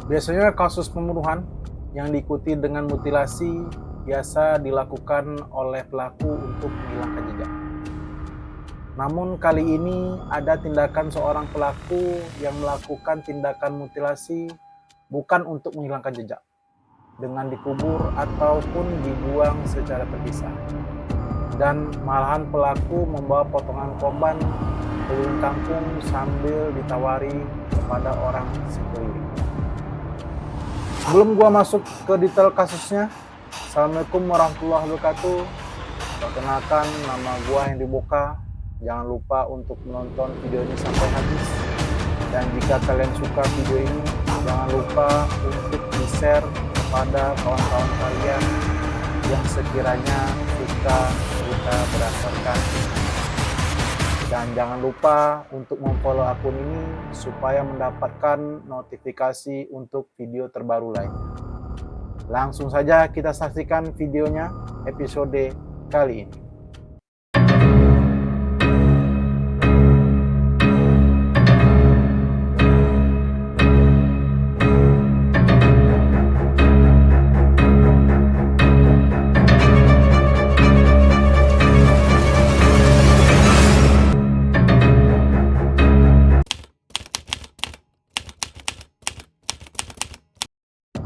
Biasanya kasus pembunuhan yang diikuti dengan mutilasi biasa dilakukan oleh pelaku untuk menghilangkan jejak. Namun kali ini ada tindakan seorang pelaku yang melakukan tindakan mutilasi bukan untuk menghilangkan jejak, dengan dikubur ataupun dibuang secara terpisah. Dan malahan pelaku membawa potongan korban keliling kampung sambil ditawari kepada orang sekeliling. Sebelum gua masuk ke detail kasusnya, Assalamualaikum warahmatullahi wabarakatuh. Perkenalkan, nama gua Henry Boka. Jangan lupa untuk menonton video ini sampai habis. Dan jika kalian suka video ini, jangan lupa untuk di-share kepada kawan-kawan kalian yang sekiranya suka cerita berdasarkan. Dan jangan lupa untuk memfollow akun ini supaya mendapatkan notifikasi untuk video terbaru lainnya. Langsung saja kita saksikan videonya episode kali ini.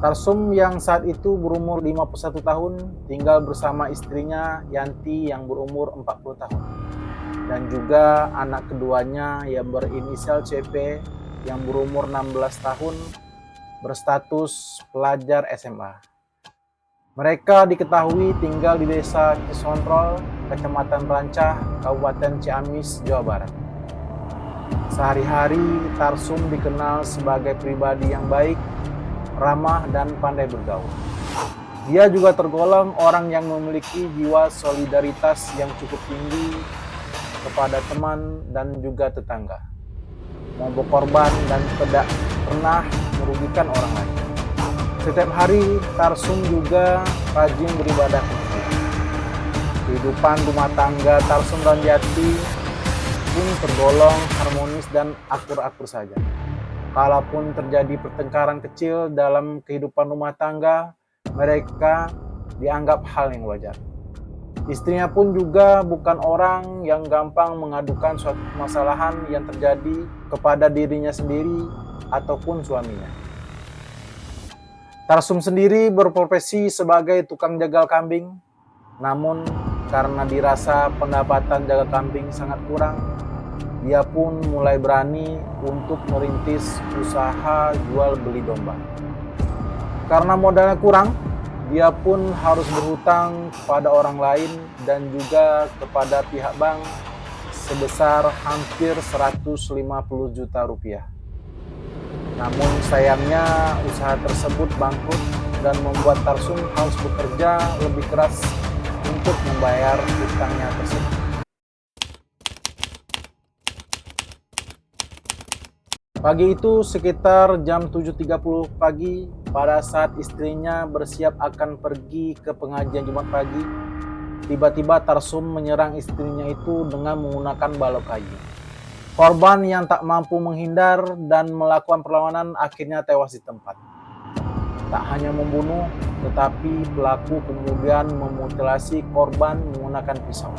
Tarsum yang saat itu berumur 51 tahun tinggal bersama istrinya Yanti yang berumur 40 tahun. Dan juga anak keduanya yang berinisial CP yang berumur 16 tahun berstatus pelajar SMA. Mereka diketahui tinggal di desa Cisontrol, Kecamatan Rancah, Kabupaten Ciamis, Jawa Barat. Sehari-hari Tarsum dikenal sebagai pribadi yang baik, ramah, dan pandai bergaul. Dia juga tergolong orang yang memiliki jiwa solidaritas yang cukup tinggi kepada teman dan juga tetangga. Mogok korban dan tidak pernah merugikan orang lain. Setiap hari Tarsum juga rajin beribadah ke masjid. Kehidupan rumah tangga Tarsum dan Yanti pun tergolong harmonis dan akur-akur saja. Kalaupun terjadi pertengkaran kecil dalam kehidupan rumah tangga, mereka dianggap hal yang wajar. Istrinya pun juga bukan orang yang gampang mengadukan suatu permasalahan yang terjadi kepada dirinya sendiri ataupun suaminya. Tarsum sendiri berprofesi sebagai tukang jagal kambing, namun karena dirasa pendapatan jagal kambing sangat kurang, dia pun mulai berani untuk merintis usaha jual beli domba. Karena modalnya kurang, dia pun harus berhutang kepada orang lain dan juga kepada pihak bank sebesar hampir 150 juta rupiah. Namun sayangnya usaha tersebut bangkrut dan membuat Tarsum harus bekerja lebih keras untuk membayar hutangnya tersebut. Pagi itu sekitar jam 7.30 pagi, pada saat istrinya bersiap akan pergi ke pengajian Jumat pagi, tiba-tiba Tarsum menyerang istrinya itu dengan menggunakan balok kayu. Korban yang tak mampu menghindar dan melakukan perlawanan akhirnya tewas di tempat. Tak hanya membunuh, tetapi pelaku kemudian memutilasi korban menggunakan pisau.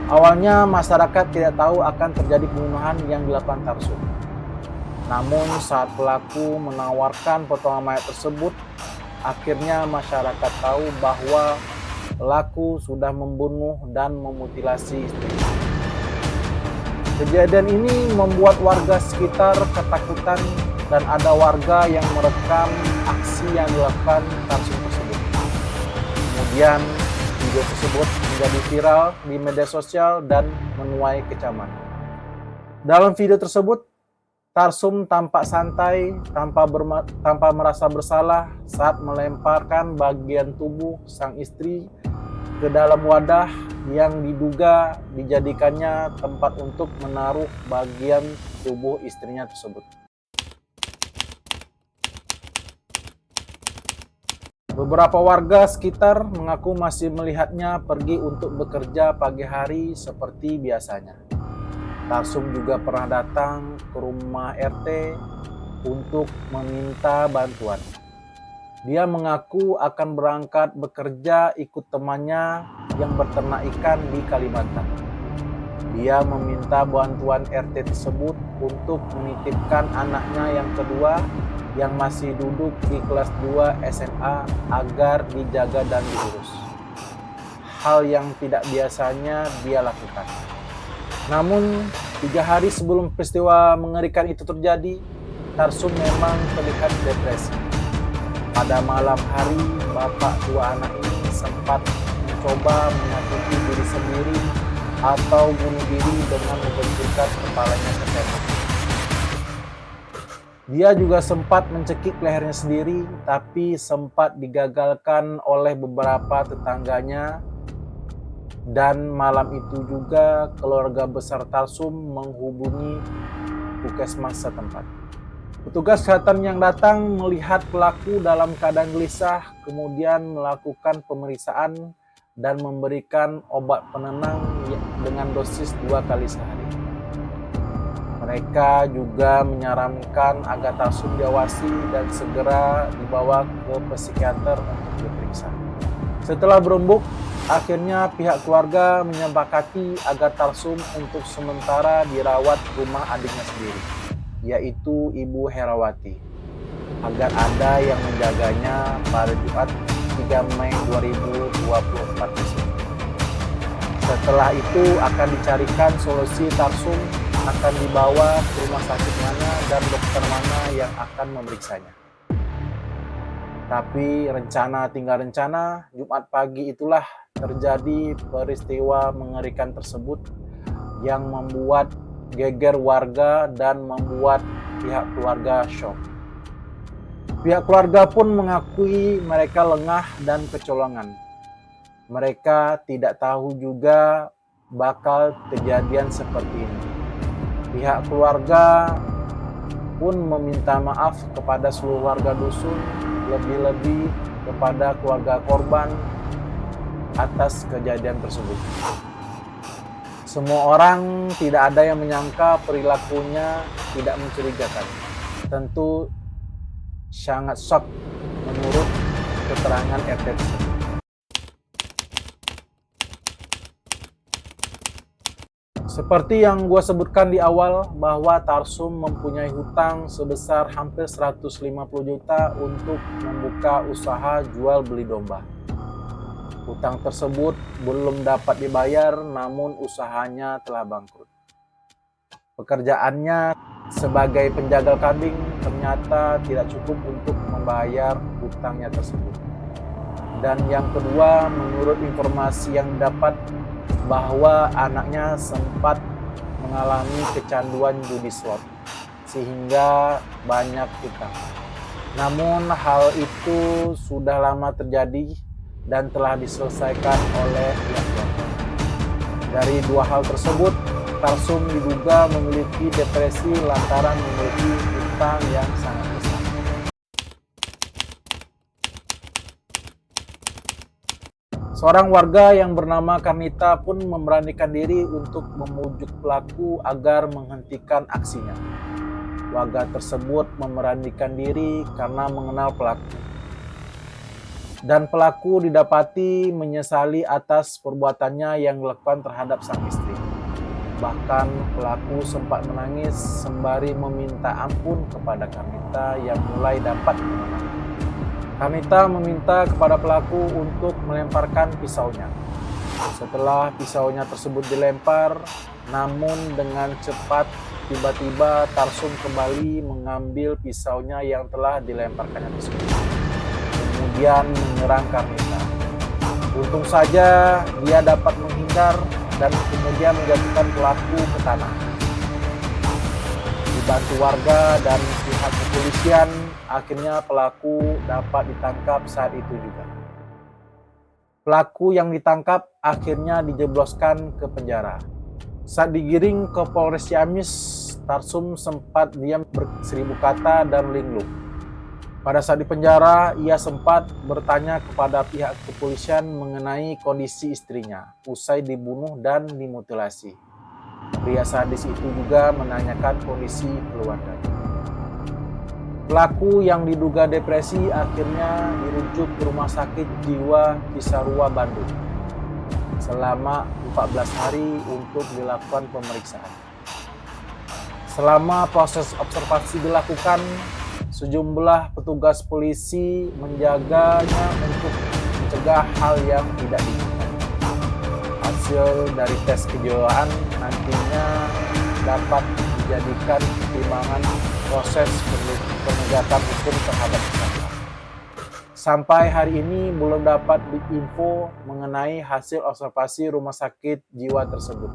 Awalnya masyarakat tidak tahu akan terjadi pembunuhan yang dilakukan Tarsum. Namun saat pelaku menawarkan potongan mayat tersebut, akhirnya masyarakat tahu bahwa pelaku sudah membunuh dan memutilasi istrinya. Kejadian ini membuat warga sekitar ketakutan dan ada warga yang merekam aksi yang dilakukan Tarsum tersebut. Kemudian video tersebut menjadi viral di media sosial dan menuai kecaman. Dalam video tersebut, Tarsum tampak santai tanpa merasa bersalah saat melemparkan bagian tubuh sang istri ke dalam wadah yang diduga dijadikannya tempat untuk menaruh bagian tubuh istrinya tersebut. Beberapa warga sekitar mengaku masih melihatnya pergi untuk bekerja pagi hari seperti biasanya. Tarsum juga pernah datang ke rumah RT untuk meminta bantuan. Dia mengaku akan berangkat bekerja ikut temannya yang berternak ikan di Kalimantan. Dia meminta bantuan RT tersebut untuk menitipkan anaknya yang kedua yang masih duduk di kelas 2 SMA agar dijaga dan diurus. Hal yang tidak biasanya dia lakukan. Namun, 3 hari sebelum peristiwa mengerikan itu terjadi, Tarsum memang terlihat depresi. Pada malam hari, bapak dua anak ini sempat mencoba menyakiti diri sendiri atau bunuh diri dengan membenturkan kepalanya ke tembok. Dia juga sempat mencekik lehernya sendiri, tapi sempat digagalkan oleh beberapa tetangganya. Dan malam itu juga keluarga besar Tarsum menghubungi puskesmas setempat. Petugas kesehatan yang datang melihat pelaku dalam keadaan gelisah, kemudian melakukan pemeriksaan dan memberikan obat penenang dengan dosis 2 kali sehari. Mereka juga menyarankan agar Tarsum diawasi dan segera dibawa ke psikiater untuk diperiksa. Setelah berembuk, akhirnya pihak keluarga menyepakati agar Tarsum untuk sementara dirawat rumah adiknya sendiri, yaitu Ibu Herawati, agar ada yang menjaganya pada Jumat 3 Mei 2024 tersebut. Setelah itu akan dicarikan solusi Tarsum akan dibawa ke rumah sakit mana dan dokter mana yang akan memeriksanya. Tapi rencana tinggal rencana, Jumat pagi itulah terjadi peristiwa mengerikan tersebut yang membuat geger warga dan membuat pihak keluarga syok. Pihak keluarga pun mengakui mereka lengah dan kecolongan. Mereka tidak tahu juga bakal kejadian seperti ini. Pihak keluarga pun meminta maaf kepada seluruh warga dusun, lebih-lebih kepada keluarga korban atas kejadian tersebut. Semua orang tidak ada yang menyangka perilakunya tidak mencurigakan. Tentu sangat shock menurut keterangan RT tersebut. Seperti yang gue sebutkan di awal, bahwa Tarsum mempunyai hutang sebesar hampir 150 juta untuk membuka usaha jual beli domba. Hutang tersebut belum dapat dibayar, namun usahanya telah bangkrut. Pekerjaannya sebagai penjagal kambing ternyata tidak cukup untuk membayar hutangnya tersebut. Dan yang kedua, menurut informasi yang dapat, bahwa anaknya sempat mengalami kecanduan judi slot sehingga banyak hutang. Namun hal itu sudah lama terjadi dan telah diselesaikan oleh pihak keluarga. Dari dua hal tersebut, Tarsum diduga memiliki depresi lantaran memiliki hutang yang sangat besar. Seorang warga yang bernama Karnita pun memberanikan diri untuk memujuk pelaku agar menghentikan aksinya. Warga tersebut memberanikan diri karena mengenal pelaku. Dan pelaku didapati menyesali atas perbuatannya yang dilakukan terhadap sang istri. Bahkan pelaku sempat menangis sembari meminta ampun kepada Karnita yang mulai dapat menenangkan. Karnita meminta kepada pelaku untuk melemparkan pisaunya. Setelah pisaunya tersebut dilempar, namun dengan cepat, tiba-tiba Tarsum kembali mengambil pisaunya yang telah dilemparkannya tersebut. Kemudian menyerang Karnita. Untung saja dia dapat menghindar dan kemudian menjatuhkan pelaku ke tanah. Dibantu warga dan pihak kepolisian, akhirnya pelaku dapat ditangkap saat itu juga. Pelaku yang ditangkap akhirnya dijebloskan ke penjara. Saat digiring ke Polres Ciamis, Tarsum sempat diam berseribu kata dan linglung. Pada saat di penjara, ia sempat bertanya kepada pihak kepolisian mengenai kondisi istrinya usai dibunuh dan dimutilasi. Pria sadis itu juga menanyakan kondisi keluarganya. Pelaku yang diduga depresi akhirnya dirujuk ke Rumah Sakit Jiwa Cisarua, Bandung selama 14 hari untuk dilakukan pemeriksaan. Selama proses observasi dilakukan, sejumlah petugas polisi menjaganya untuk mencegah hal yang tidak diinginkan. Hasil dari tes kejiwaan nantinya dapat dijadikan pertimbangan proses penegakan hukum terhadap tersangka. Sampai hari ini belum dapat diinfo mengenai hasil observasi rumah sakit jiwa tersebut.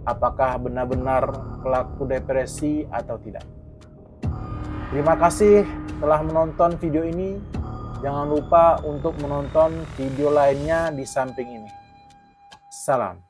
Apakah benar-benar pelaku depresi atau tidak? Terima kasih telah menonton video ini. Jangan lupa untuk menonton video lainnya di samping ini. Salam.